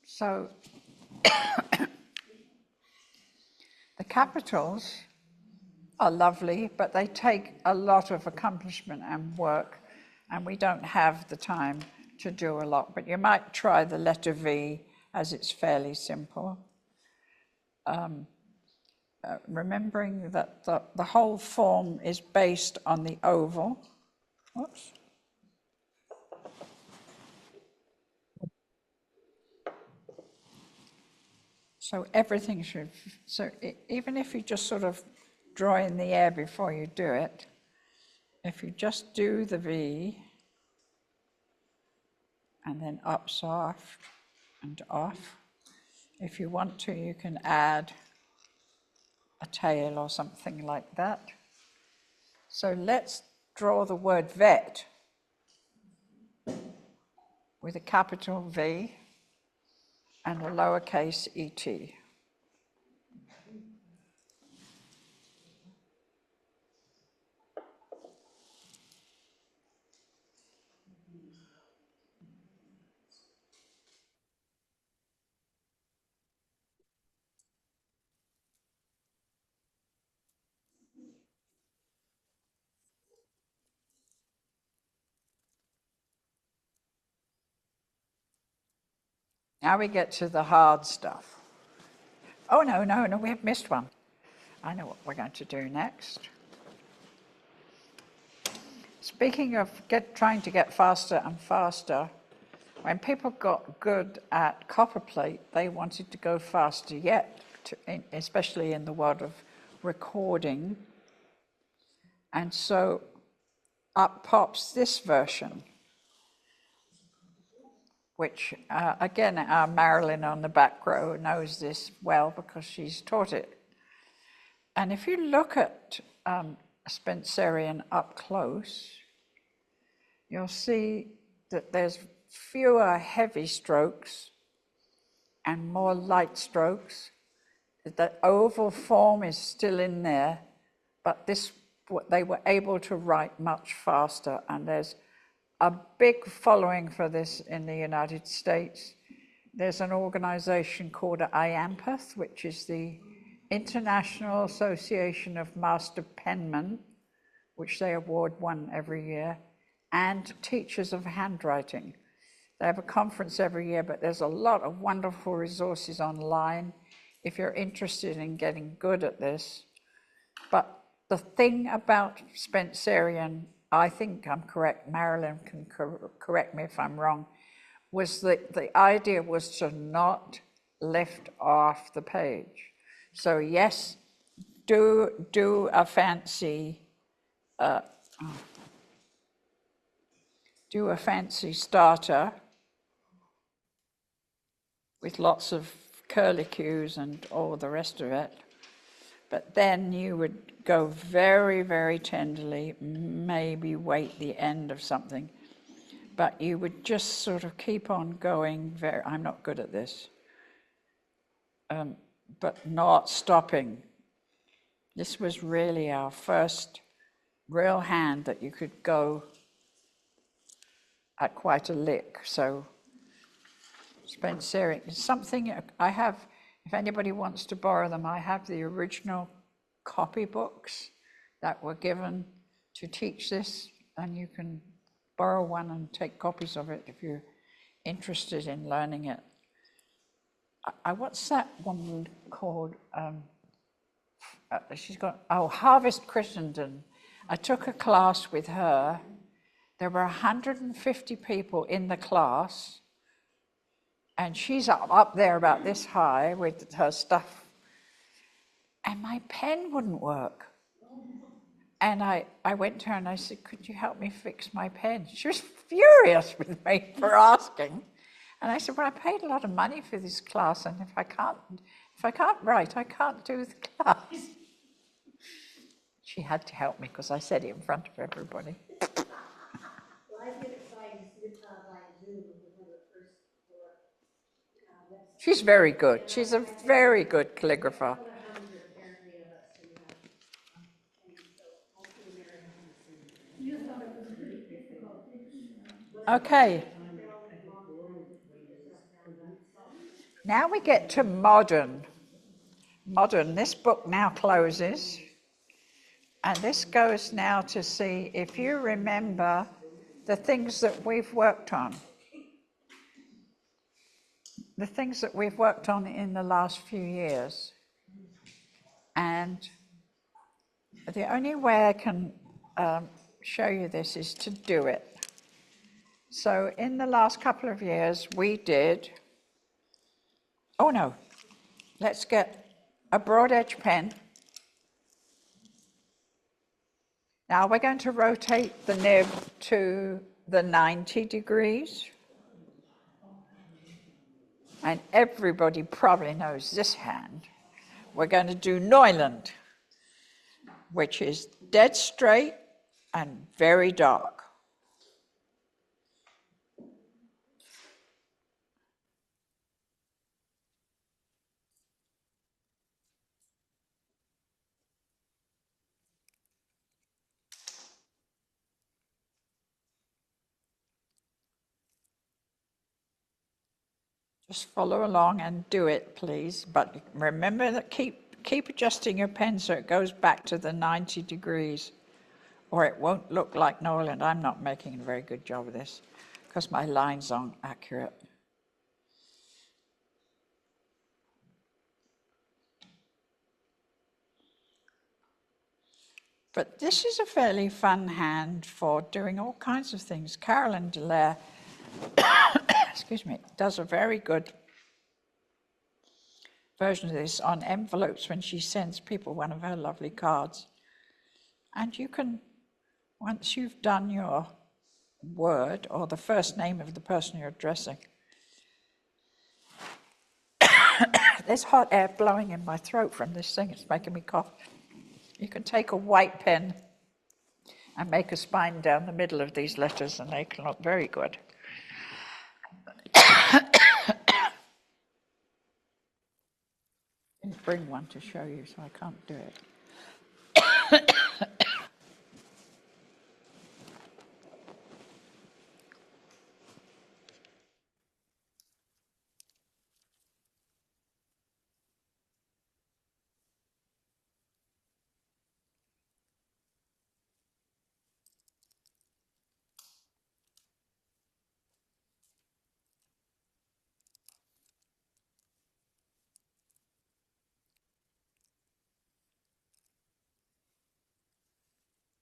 So the capitals are lovely, but they take a lot of accomplishment and work, and we don't have the time to do a lot. But you might try the letter V, as it's fairly simple. Remembering that the whole form is based on the oval. Whoops. So everything should, even if you just sort of draw in the air before you do it, if you just do the V and then up soft and off, if you want to, you can add a tail or something like that. So let's draw the word vet with a capital V and a lowercase et. Now we get to the hard stuff. Oh, no, we have missed one. I know what we're going to do next. Speaking of trying to get faster and faster, when people got good at copperplate, they wanted to go faster yet especially in the world of recording. And so up pops this version, which again, Marilyn on the back row knows this well because she's taught it. And if you look at Spencerian up close, you'll see that there's fewer heavy strokes and more light strokes. The oval form is still in there, but they were able to write much faster, and there's a big following for this in the United States. There's an organization called IAMPATH, which is the International Association of Master Penmen, which they award one every year, and Teachers of Handwriting. They have a conference every year, but there's a lot of wonderful resources online if you're interested in getting good at this. But the thing about Spencerian, I think I'm correct, Marilyn can correct me if I'm wrong, was that the idea was to not lift off the page. So yes, do a fancy starter with lots of curlicues and all the rest of it. But then you would go very, very tenderly, maybe wait the end of something, but you would just sort of keep on going I'm not good at this, but not stopping. This was really our first real hand that you could go at quite a lick. So Spencerian is something I have. If anybody wants to borrow them, I have the original copybooks that were given to teach this, and you can borrow one and take copies of it if you're interested in learning it. What's that woman called? She's got, Harvest Crittenden. I took a class with her. There were 150 people in the class, and she's up there about this high with her stuff, and my pen wouldn't work. And I went to her and I said, could you help me fix my pen? She was furious with me for asking. And I said, well, I paid a lot of money for this class, and if I can't write, I can't do the class. She had to help me because I said it in front of everybody. Well, I did it by Zoom with one of the first four websites. She's very good. She's a very good calligrapher. Okay. Now we get to modern. Modern. This book now closes. And this goes now to see if you remember the things that we've worked on. The things that we've worked on in the last few years. And the only way I can show you this is to do it. So in the last couple of years, we did, let's get a broad edge pen. Now we're going to rotate the nib to the 90 degrees. And everybody probably knows this hand. We're going to do Neuland, which is dead straight and very dark. Just follow along and do it, please. But remember that keep adjusting your pen so it goes back to the 90 degrees, or it won't look like Neuland. I'm not making a very good job of this because my lines aren't accurate. But this is a fairly fun hand for doing all kinds of things. Carolyn Dallaire, excuse me, does a very good version of this on envelopes when she sends people one of her lovely cards. And you can, once you've done your word or the first name of the person you're addressing, there's hot air blowing in my throat from this thing, it's making me cough. You can take a white pen and make a spine down the middle of these letters and they can look very good. Didn't bring one to show you, so I can't do it.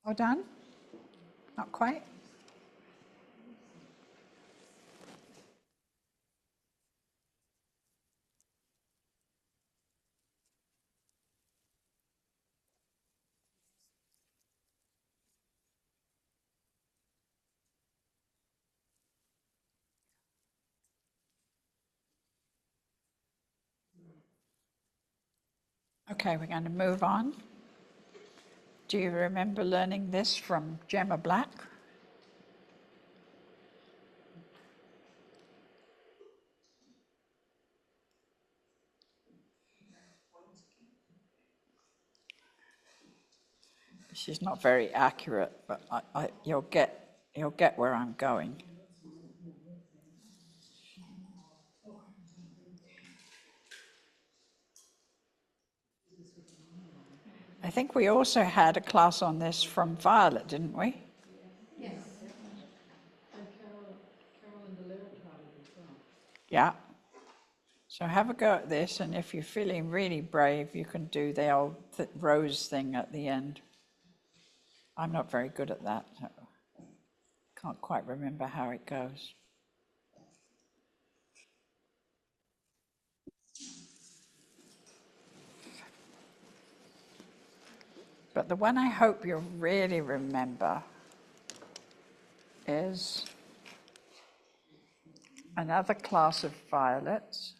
All done? Not quite? Okay, we're going to move on. Do you remember learning this from Gemma Black? She's not very accurate, but you'll get where I'm going. I think we also had a class on this from Violet, didn't we? Yes. And Carolyn Delaire taught it as well. Yeah. So have a go at this, and if you're feeling really brave, you can do the old rose thing at the end. I'm not very good at that. So can't quite remember how it goes. But the one I hope you'll really remember is another class of violets.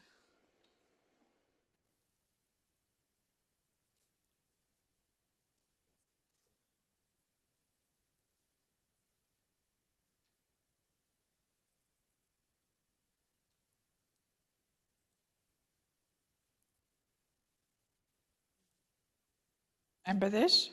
Remember this?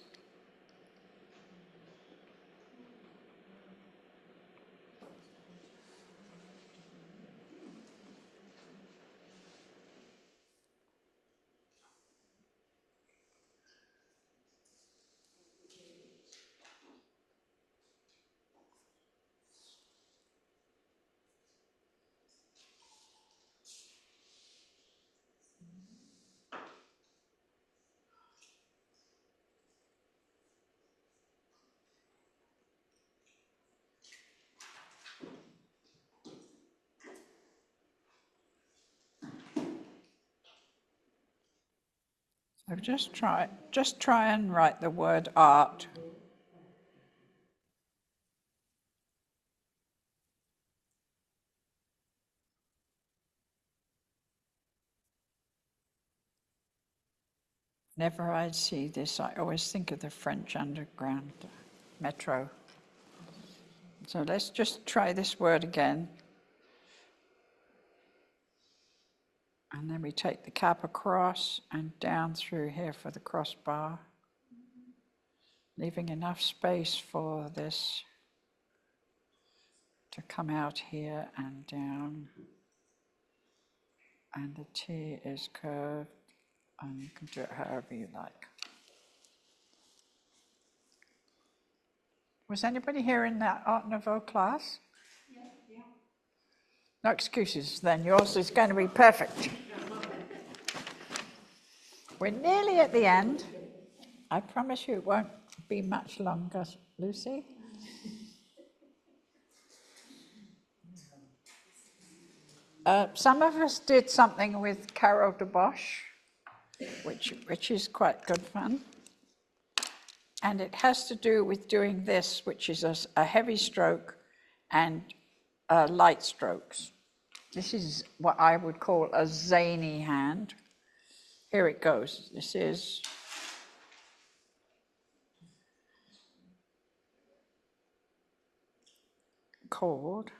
So just try and write the word art. Whenever I see this, I always think of the French underground metro. So let's just try this word again. And then we take the cap across and down through here for the crossbar, leaving enough space for this to come out here and down. And the T is curved, and you can do it however you like. Was anybody here in that Art Nouveau class? Yeah. No excuses then, yours is going to be perfect. We're nearly at the end. I promise you it won't be much longer, Lucy. Some of us did something with Carol de Bosch. which is quite good fun. And it has to do with doing this, which is a heavy stroke and light strokes. This is what I would call a zany hand. Here it goes. This is called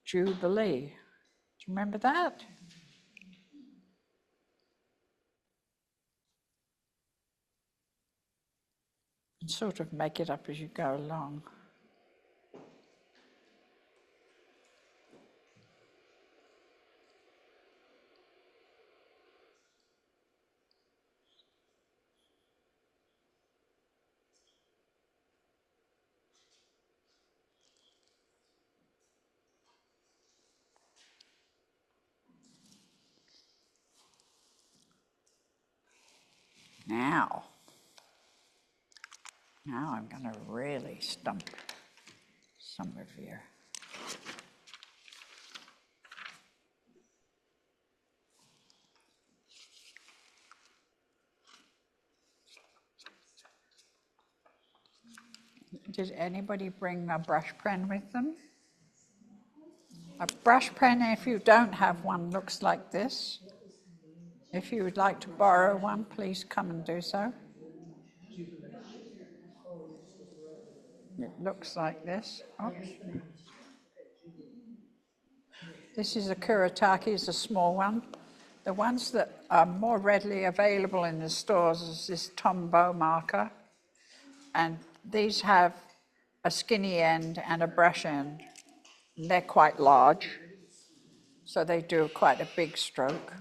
Jubilee. Do you remember that? And sort of make it up as you go along. Now I'm going to really stump some of you. Did anybody bring a brush pen with them? A brush pen, if you don't have one, looks like this. If you would like to borrow one, please come and do so. It looks like this. Oops. This is a Kuretake, it's a small one. The ones that are more readily available in the stores is this Tombow marker. And these have a skinny end and a brush end. They're quite large, so they do quite a big stroke.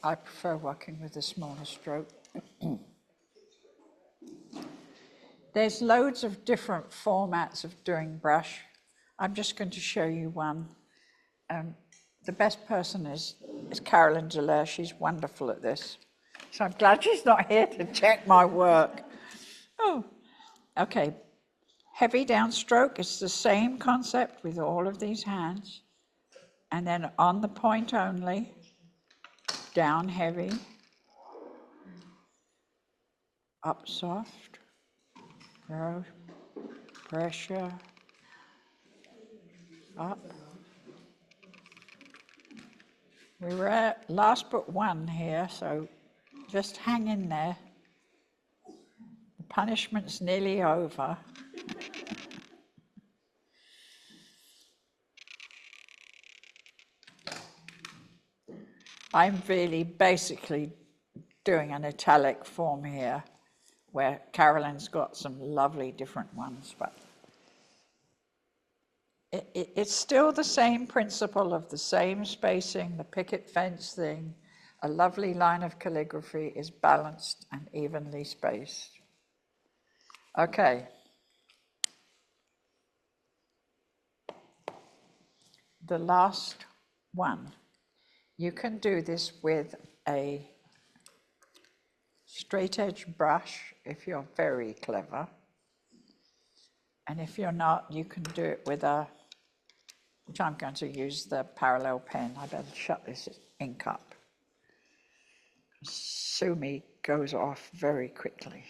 I prefer working with a smaller stroke. There's loads of different formats of doing brush. I'm just going to show you one. The best person is Carolyn Delaire. She's wonderful at this. So I'm glad she's not here to check my work. Oh, okay. Heavy downstroke, it's the same concept with all of these hands. And then on the point only, down heavy, up soft, pressure, up. We were at last but one here, so just hang in there. The punishment's nearly over. I'm really basically doing an italic form here, where Carolyn's got some lovely different ones, but it's still the same principle of the same spacing, the picket fence thing. A lovely line of calligraphy is balanced and evenly spaced. Okay. The last one. You can do this with a straight edge brush if you're very clever. And if you're not, you can do it with which I'm going to use the parallel pen. I better shut this ink up. Sumi goes off very quickly.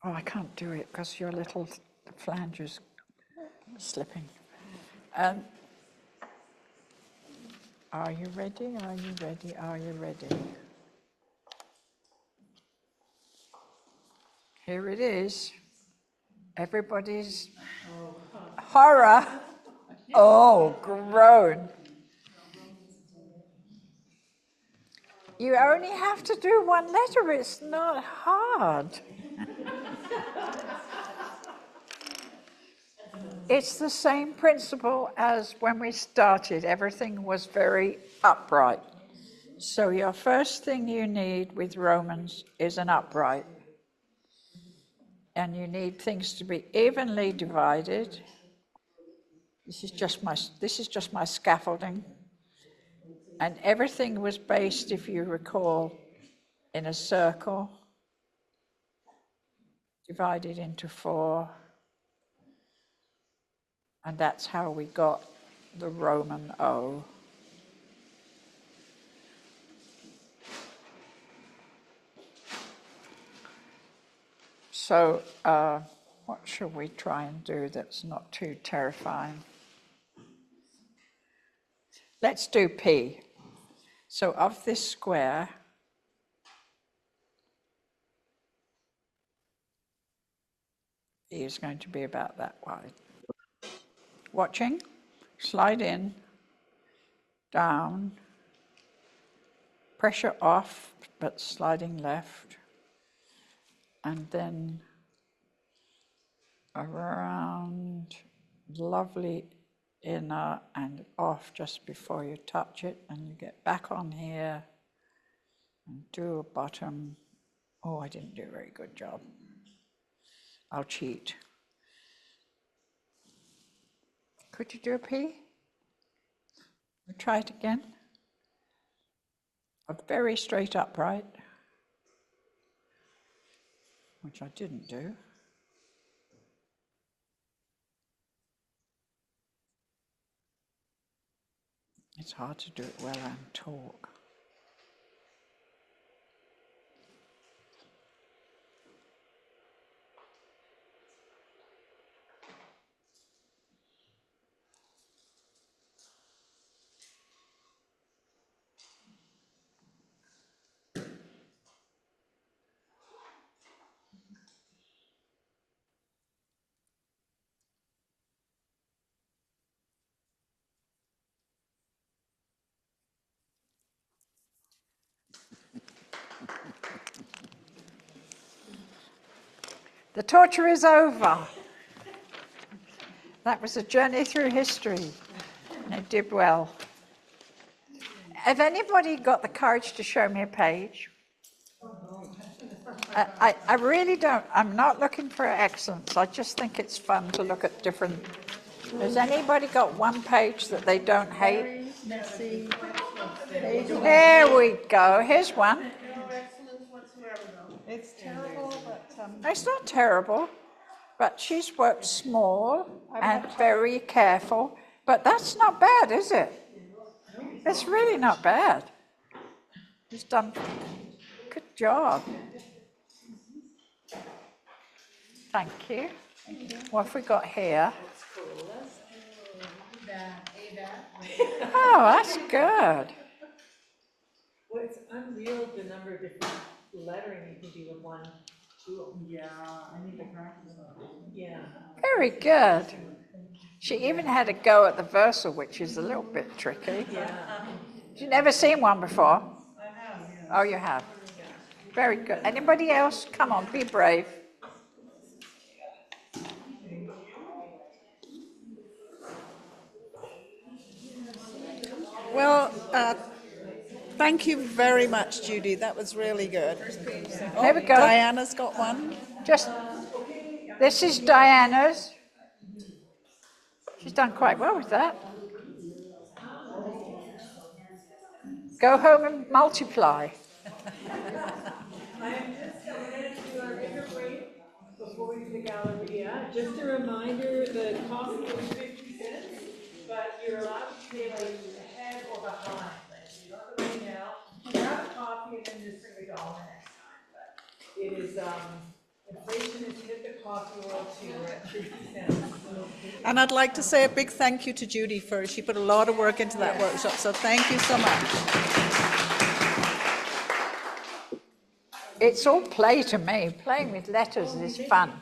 Oh, I can't do it because your little flange is slipping. Are you ready? Are you ready? Are you ready? Here it is. Everybody's horror. Oh, groan. You only have to do one letter. It's not hard. It's the same principle as when we started. Everything was very upright. So your first thing you need with Romans is an upright. And you need things to be evenly divided. This is just my scaffolding. And everything was based, if you recall, in a circle, divided into 4. And that's how we got the Roman O. So what should we try and do that's not too terrifying? Let's do P. So of this square, E is going to be about that wide. Watching, slide in, down, pressure off, but sliding left, and then around, lovely inner and off just before you touch it, and you get back on here and do a bottom. Oh, I didn't do a very good job. I'll cheat. Could you do a P? We'll try it again. A very straight upright, which I didn't do. It's hard to do it well and talk. The torture is over. That was a journey through history. I did well. Have anybody got the courage to show me a page? I really don't. I'm not looking for excellence. I just think it's fun to look at different. Has anybody got one page that they don't hate? Messy. There we go. Here's one. No excellence whatsoever, though. It's terrible, but It's not terrible, but she's worked small and very careful. But that's not bad, is it? It's really not bad. She's done good job. Thank you. What have we got here? Oh, that's good. Well, it's unreal the number of different lettering you can do with one tool. Yeah, I need to practice on it. Yeah. Very good. She even had a go at the versal, which is a little bit tricky. Yeah. You've never seen one before? I have, yeah. Oh, you have. Very good. Anybody else? Come on, be brave. well, thank you very much, Judy. That was really good. There we go. Diana's got one. Just, this is Diana's. She's done quite well with that. Go home and multiply. We're going to do our bigger break before we do the Galleria. Just a reminder, the coffee is 50 cents, but you're allowed to pay like ahead or behind. Like, you don't have to pay now. Grab a coffee and then just bring $1 next time. But it is, inflation has hit the coffee world too. We're at 50 cents. And I'd like to say a big thank you to Judy for, she put a lot of work into that workshop, so thank you so much. It's all play to me. Playing with letters is fun.